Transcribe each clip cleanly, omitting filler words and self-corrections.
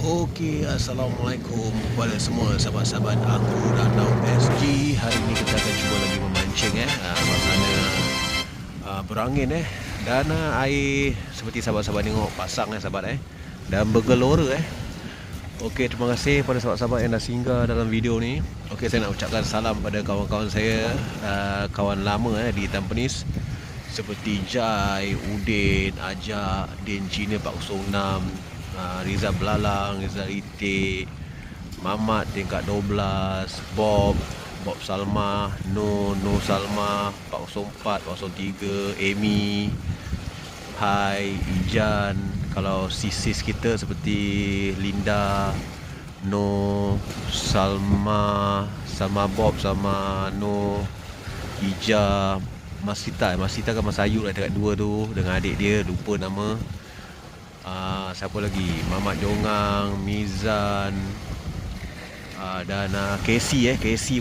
Okey, Assalamualaikum kepada semua sahabat-sahabat aku Danau SG. Hari ini kita akan cuba lagi memancing suasana berangin dan air seperti sahabat-sahabat tengok pasang sahabat dan bergelora Okey, terima kasih pada sahabat-sahabat yang dah singgah dalam video ni. Okey, saya nak ucapkan salam pada kawan-kawan saya, kawan lama di Tampines seperti Jai, Udin, Ajak, Din Cina 406, Rizal Belalang, Rizal Itik, Mamat tingkat 12, Bob Salma, Nur Salma 404, 403, Amy, Hai, Ijan. Kalau sis kita seperti Linda, Salma Bob sama Ija, Masita kan Mas Ayu lah dekat 2 tu dengan adik dia, lupa nama. Siapa lagi? Mamat Jongang, Mizan, dan Casey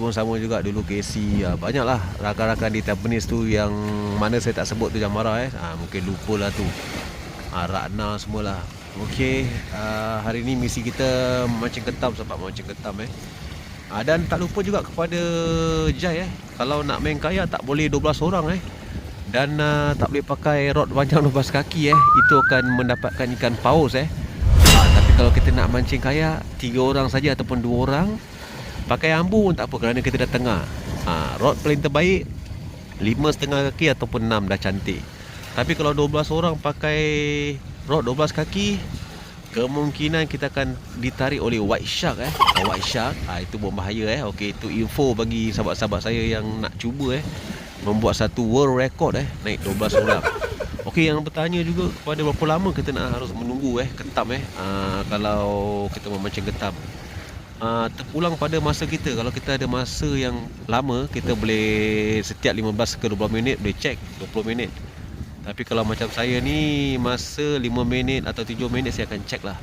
pun sama juga dulu. Casey, banyaklah rakan-rakan di Tampines tu yang mana saya tak sebut tu jangan marah mungkin lupa lah tu. Rakna semualah. Okey, hari ni misi kita mancing ketam, sebab mancing ketam dan tak lupa juga kepada Jai kalau nak main kayak tak boleh 12 orang dan tak boleh pakai rod panjang 12 kaki itu akan mendapatkan ikan paus tapi kalau kita nak mancing kayak 3 orang saja ataupun 2 orang pakai ambu pun tak apa, kerana kita dah tengah. Rod paling terbaik 5,5 kaki ataupun 6 dah cantik. Tapi kalau 12 orang pakai rod 12 kaki, kemungkinan kita akan ditarik oleh white shark white shark. Itu berbahaya Okey, itu info bagi sahabat-sahabat saya yang nak cuba membuat satu world record naik 12 orang. Okey, yang bertanya juga kepada berapa lama kita nak harus menunggu ketam kalau kita memancing ketam. Terpulang pada masa kita. Kalau kita ada masa yang lama, kita boleh setiap 15 ke 20 minit boleh check 20 minit. Tapi kalau macam saya ni, masa 5 minit atau 7 minit saya akan check lah.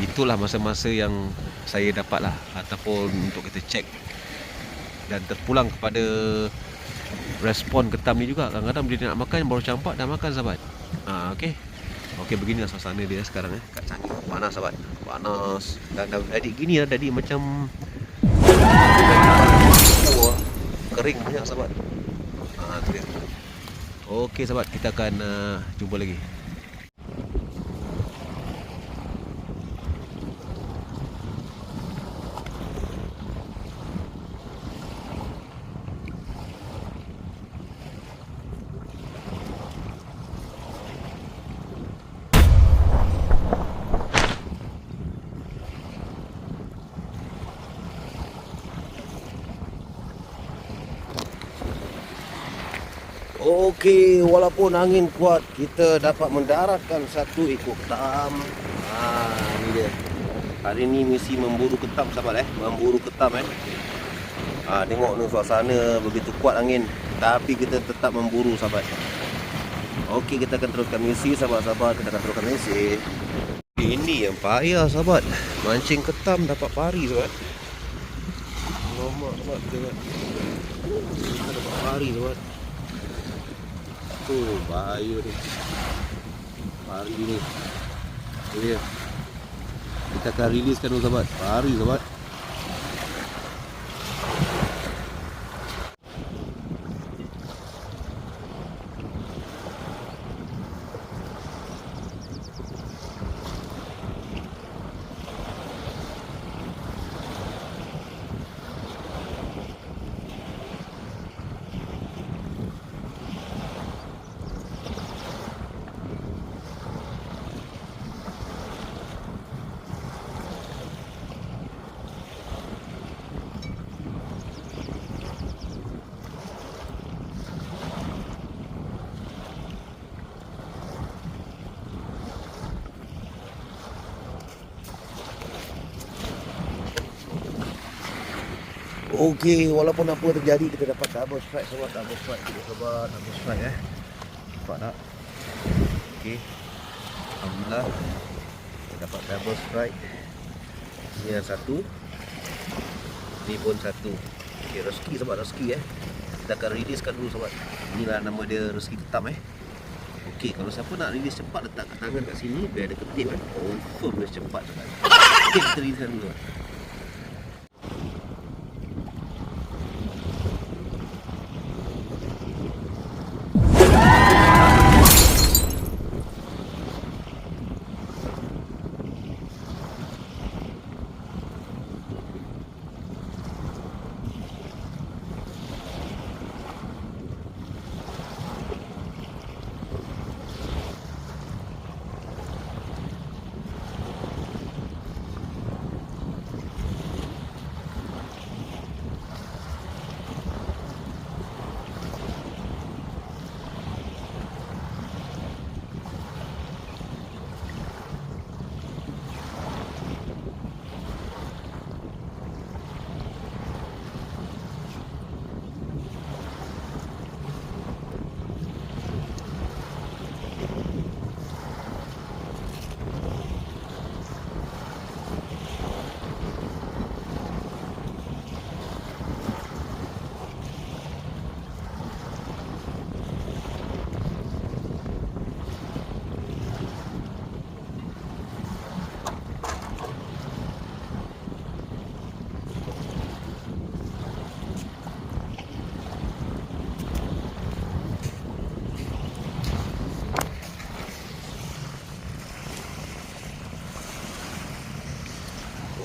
Itulah masa-masa yang saya dapat lah, ataupun untuk kita check. Dan terpulang kepada respon ketam ni juga. Kadang-kadang bila dia nak makan baru campak dah makan sahabat. Okey, beginilah suasana dia sekarang kat Changi. Panas sahabat, panas. Dan dah jadi gini dah jadi macam kering banyak sahabat. Tu dia. Okey sahabat, kita akan jumpa lagi. Okey, walaupun angin kuat, kita dapat mendaratkan satu ekor ketam. Ni dia. Hari ni misi memburu ketam sahabat memburu ketam tengok ni suasana begitu kuat angin, tapi kita tetap memburu sahabat. Okey, kita akan teruskan misi sahabat-sahabat, kita akan teruskan misi. Ini yang payah sahabat, mancing ketam dapat pari sahabat. Lama sahabat, kita dapat pari sahabat. Bahaya ni pari ni. Dia kita akan riliskan dulu sahabat, pari sahabat. Okey, walaupun apa terjadi, kita dapat double strike sahabat, double strike nampak tak? Okey, alhamdulillah kita dapat double strike. Ini yang satu, ni pun satu. Okey, rezeki sahabat, rezeki kita akan riliskan dulu sahabat. Inilah nama dia, rezeki ketam Okey, kalau siapa nak release cepat, letak kat tangan kat sini biar ada ketip kan. Confirm release cepat tu kan. Okey, kita release dulu.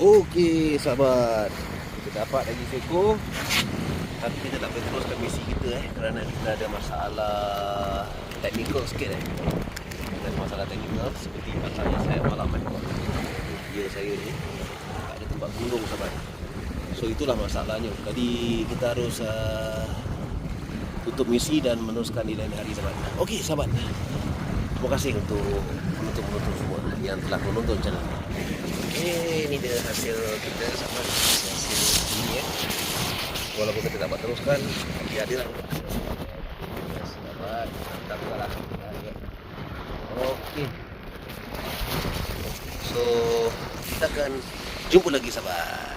Okey sahabat, kita dapat lagi seekor. Tapi kita tak boleh teruskan misi kita kerana kita ada masalah teknikal sikit Kita ada masalah teknikal seperti masalah saya malam Dia saya ni tak ada tempat gulung sahabat. So itulah masalahnya. Jadi kita harus tutup misi dan meneruskan di lain hari sahabat. Okey sahabat, terima kasih untuk penonton-penonton semua yang telah menonton channel ini. Ini dia hasil kita sahabat, hasil ini Walaupun kita dapat teruskan, tapi ada lah sahabat, mantap lah. Okey, so kita akan jumpa lagi sahabat.